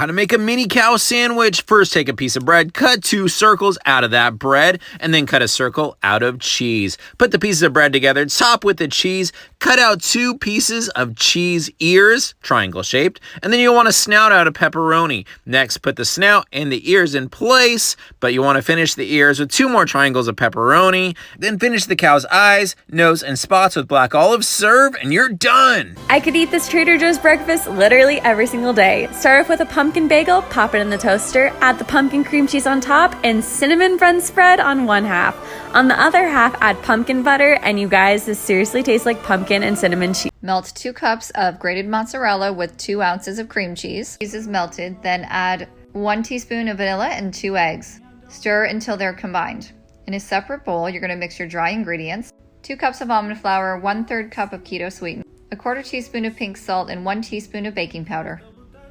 how to make a mini cow sandwich. First, take a piece of bread, cut 2 circles out of that bread, and then cut a circle out of cheese. Put the pieces of bread together, top with the cheese, cut out 2 pieces of cheese ears, triangle shaped, and then you'll want to snout out a pepperoni. Next, put the snout and the ears in place, but you want to finish the ears with 2 more triangles of pepperoni. Then finish the cow's eyes, nose, and spots with black olives. Serve, and you're done. I could eat this Trader Joe's breakfast literally every single day. Start off with a pumpkin bagel, pop it in the toaster, add the pumpkin cream cheese on top, and cinnamon bun spread on one half. On the other half, add pumpkin butter, and you guys, this seriously tastes like pumpkin and cinnamon cheese. Melt 2 cups of grated mozzarella with 2 ounces of cream cheese. Cheese is melted, then add 1 teaspoon of vanilla and 2 eggs. Stir until they're combined. In a separate bowl, you're going to mix your dry ingredients. 2 cups of almond flour, 1/3 cup of keto sweetener, 1/4 teaspoon of pink salt, and 1 teaspoon of baking powder.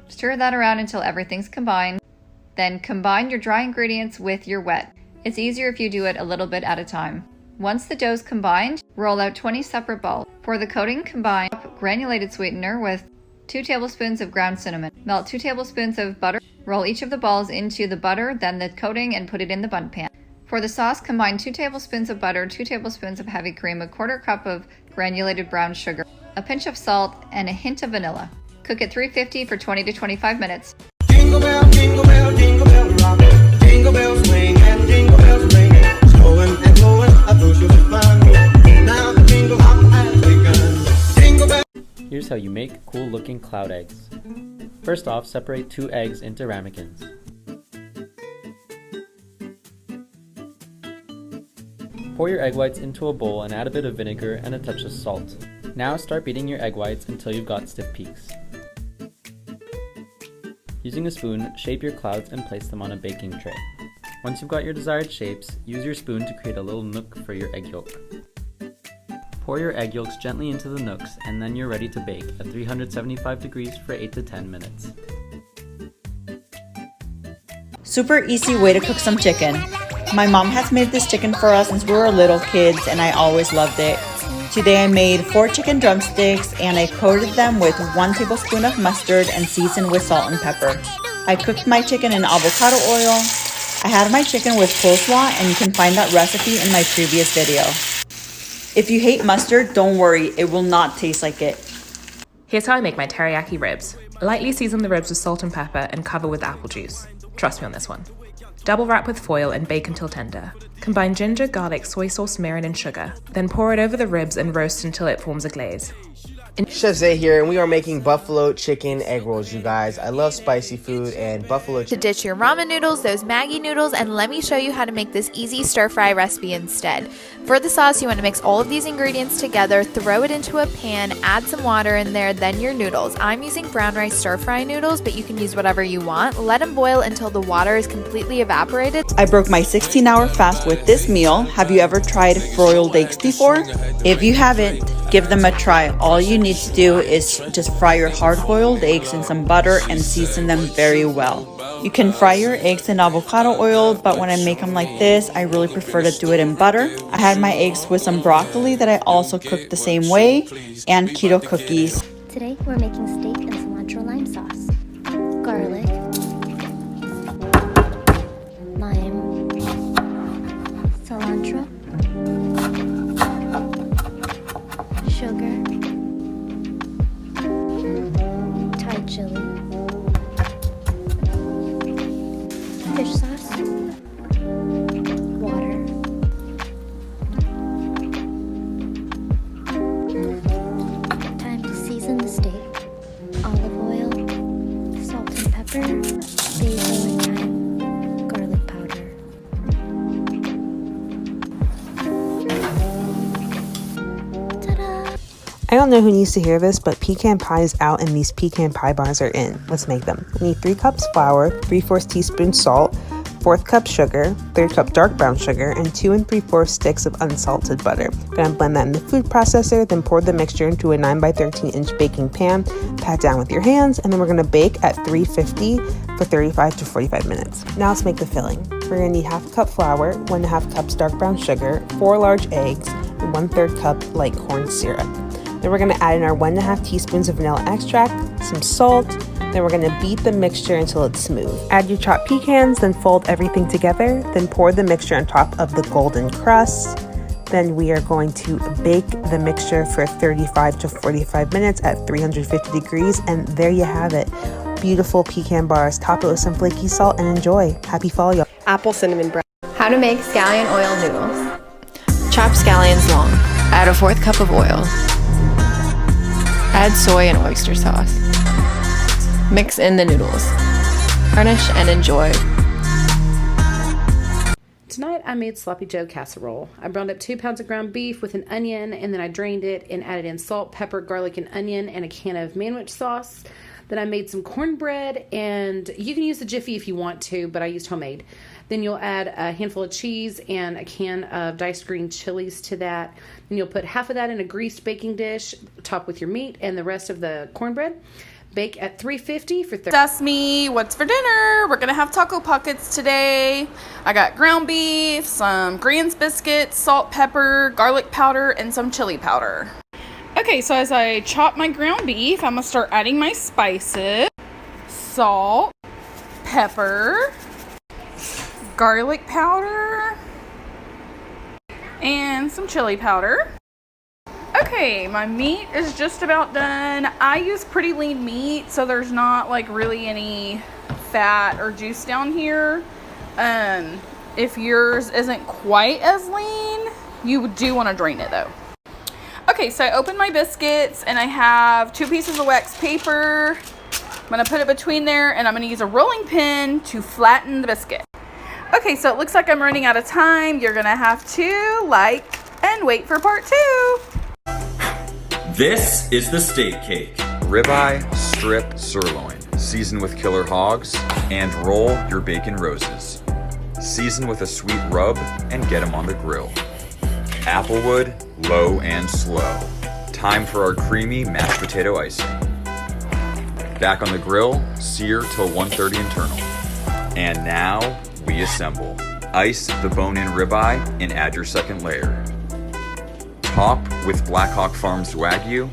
Stir that around until everything's combined. Then combine your dry ingredients with your wet. It's easier if you do it a little bit at a time. Once the dough's combined, roll out 20 separate balls. For the coating, combine granulated sweetener with 2 tablespoons of ground cinnamon. Melt 2 tablespoons of butter. Roll each of the balls into the butter, then the coating, and put it in the bun pan. For the sauce, combine 2 tablespoons of butter, 2 tablespoons of heavy cream, 1/4 cup of granulated brown sugar, a pinch of salt, and a hint of vanilla. Cook at 350 for 20 to 25 minutes. Jingle bell rock, jingle bells swing and jingle bells ring. Snowing and blowing, I thought you were fun. Now the jingle hop has begun. Jingle bell. Here's how you make cool looking cloud eggs. First off, separate 2 eggs into ramekins. Pour your egg whites into a bowl and add a bit of vinegar and a touch of salt. Now start beating your egg whites until you've got stiff peaks. Using a spoon, shape your clouds and place them on a baking tray. Once you've got your desired shapes, use your spoon to create a little nook for your egg yolk. Pour your egg yolks gently into the nooks and then you're ready to bake at 375 degrees for 8 to 10 minutes. Super easy way to cook some chicken. My mom has made this chicken for us since we were little kids and I always loved it. Today I made 4 chicken drumsticks and I coated them with 1 tablespoon of mustard and seasoned with salt and pepper. I cooked my chicken in avocado oil. I had my chicken with coleslaw and you can find that recipe in my previous video. If you hate mustard, don't worry, it will not taste like it. Here's how I make my teriyaki ribs. Lightly season the ribs with salt and pepper and cover with apple juice. Trust me on this one. Double wrap with foil and bake until tender. Combine ginger, garlic, soy sauce, mirin, and sugar. Then pour it over the ribs and roast until it forms a glaze. Chef Zay here, and we are making buffalo chicken egg rolls, you guys. I love spicy food, and buffalo to ditch your ramen noodles, those Maggi noodles, and let me show you how to make this easy stir-fry recipe instead. For the sauce, you want to mix all of these ingredients together, throw it into a pan, add some water in there, then your noodles. I'm using brown rice stir-fry noodles, but you can use whatever you want. Let them boil until the water is completely evaporated. I broke my 16-hour fast with this meal. Have you ever tried broiled eggs before? If you haven't, give them a try. All you need to do is just fry your hard-boiled eggs in some butter and season them very well. You can fry your eggs in avocado oil, but when I make them like this, I really prefer to do it in butter. I had my eggs with some broccoli that I also cooked the same way, and keto cookies. Today we're making steak and cilantro lime sauce, garlic, lime, cilantro, sugar, Thai chili, fish sauce, water, time to season the steak, olive oil, salt and pepper, basil and thyme, garlic powder. Ta-da! I don't know who needs to hear this, but pecan pie is out and these pecan pie bars are in. Let's make them. We need 3 cups flour, 3/4 teaspoon salt, 1/4 cup sugar, 1/3 cup dark brown sugar, and 2 3/4 sticks of unsalted butter. We're gonna blend that in the food processor, then pour the mixture into a 9 by 13 inch baking pan, pat down with your hands, and then we're gonna bake at 350 for 35 to 45 minutes. Now let's make the filling. We're gonna need 1/2 cup flour, 1.5 cups dark brown sugar, 4 large eggs, and 1/3 cup light corn syrup. Then we're going to add in our 1.5 teaspoons of vanilla extract, some salt, Then we're gonna beat the mixture until it's smooth. Add your chopped pecans, then fold everything together, then pour the mixture on top of the golden crust. Then we are going to bake the mixture for 35 to 45 minutes at 350 degrees, and there you have it. Beautiful pecan bars. Top it with some flaky salt and enjoy. Happy fall, y'all. Apple cinnamon bread. How to make scallion oil noodles. Chop scallions long. Add a 1/4 cup of oil. Add soy and oyster sauce. Mix in the noodles. Garnish and enjoy. Tonight I made Sloppy Joe casserole. I browned up 2 pounds of ground beef with an onion, and then I drained it and added in salt, pepper, garlic, and onion, and a can of manwich sauce. Then I made some cornbread, and you can use the Jiffy if you want to, but I used homemade. Then you'll add a handful of cheese and a can of diced green chilies to that. Then you'll put half of that in a greased baking dish, top with your meat and the rest of the cornbread. Bake at 350 for 30. That's me. What's for dinner? We're gonna have taco pockets today. I got ground beef, some Grand's biscuits, salt, pepper, garlic powder, and some chili powder. Okay, so as I chop my ground beef, I'm gonna start adding my spices. Salt, pepper, garlic powder, and some chili powder. Okay, my meat is just about done. I use pretty lean meat, so there's not like really any fat or juice down here. If yours isn't quite as lean, you do want to drain it though. Okay, so I opened my biscuits and I have 2 pieces of wax paper. I'm gonna put it between there and I'm gonna use a rolling pin to flatten the biscuit. Okay, so it looks like I'm running out of time. You're gonna have to like and wait for part 2. This is the steak cake. Ribeye, strip, sirloin. Season with killer hogs and roll your bacon roses. Season with a sweet rub and get them on the grill. Applewood, low and slow. Time for our creamy mashed potato icing. Back on the grill, sear till 130 internal. And now we assemble. Ice the bone-in ribeye and add your second layer. Top with Blackhawk Farms Wagyu.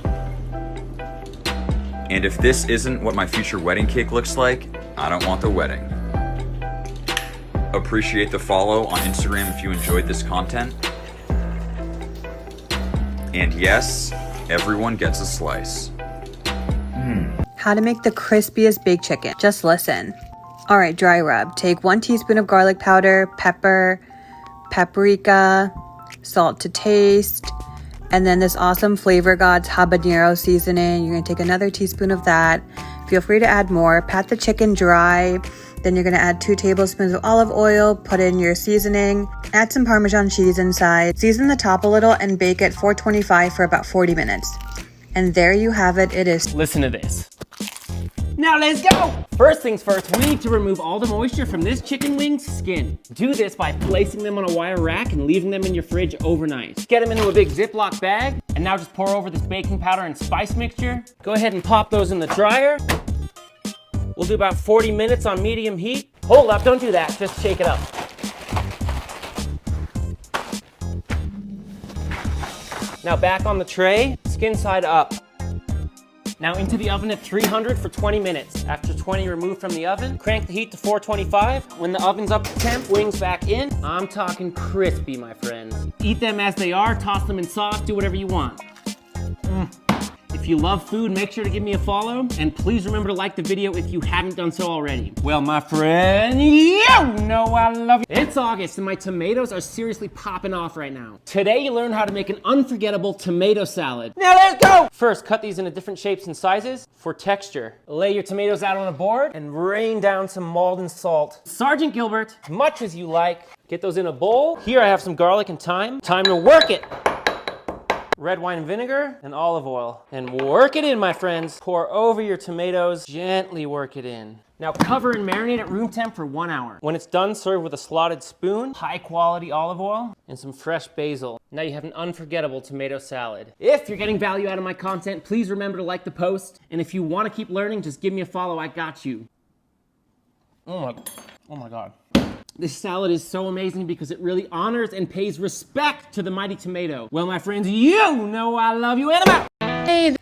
And if this isn't what my future wedding cake looks like, I don't want the wedding. Appreciate the follow on Instagram if you enjoyed this content. And yes, everyone gets a slice. How to make the crispiest baked chicken. Just listen. All right, dry rub. Take 1 teaspoon of garlic powder, pepper, paprika, salt to taste, and then this awesome Flavor Gods habanero seasoning. You're gonna take another teaspoon of that. Feel free to add more. Pat the chicken dry. Then you're gonna add 2 tablespoons of olive oil, put in your seasoning, add some Parmesan cheese inside, season the top a little, and bake at 425 for about 40 minutes. And there you have it. It is. Listen to this. Now let's go! First things first, we need to remove all the moisture from this chicken wing's skin. Do this by placing them on a wire rack and leaving them in your fridge overnight. Get them into a big Ziploc bag, and now just pour over this baking powder and spice mixture. Go ahead and pop those in the dryer. We'll do about 40 minutes on medium heat. Hold up, don't do that, just shake it up. Now back on the tray, skin side up. Now into the oven at 300 for 20 minutes. After 20, remove from the oven. Crank the heat to 425. When the oven's up to temp, wings back in. I'm talking crispy, my friends. Eat them as they are, toss them in sauce, do whatever you want. If you love food, make sure to give me a follow. And please remember to like the video if you haven't done so already. Well, my friend, you know I love you. It's August and my tomatoes are seriously popping off right now. Today you learn how to make an unforgettable tomato salad. Now let's go! First, cut these into different shapes and sizes for texture. Lay your tomatoes out on a board and rain down some Maldon salt. Sergeant Gilbert, as much as you like. Get those in a bowl. Here I have some garlic and thyme. Time to work it. Red wine and vinegar and olive oil. And work it in, my friends. Pour over your tomatoes, gently work it in. Now cover and marinate at room temp for 1 hour. When it's done, serve with a slotted spoon, high quality olive oil, and some fresh basil. Now you have an unforgettable tomato salad. If you're getting value out of my content, please remember to like the post. And if you want to keep learning, just give me a follow, I got you. Oh my God. This salad is so amazing because it really honors and pays respect to the mighty tomato. Well, my friends, you know I love you and I'm out. Hey.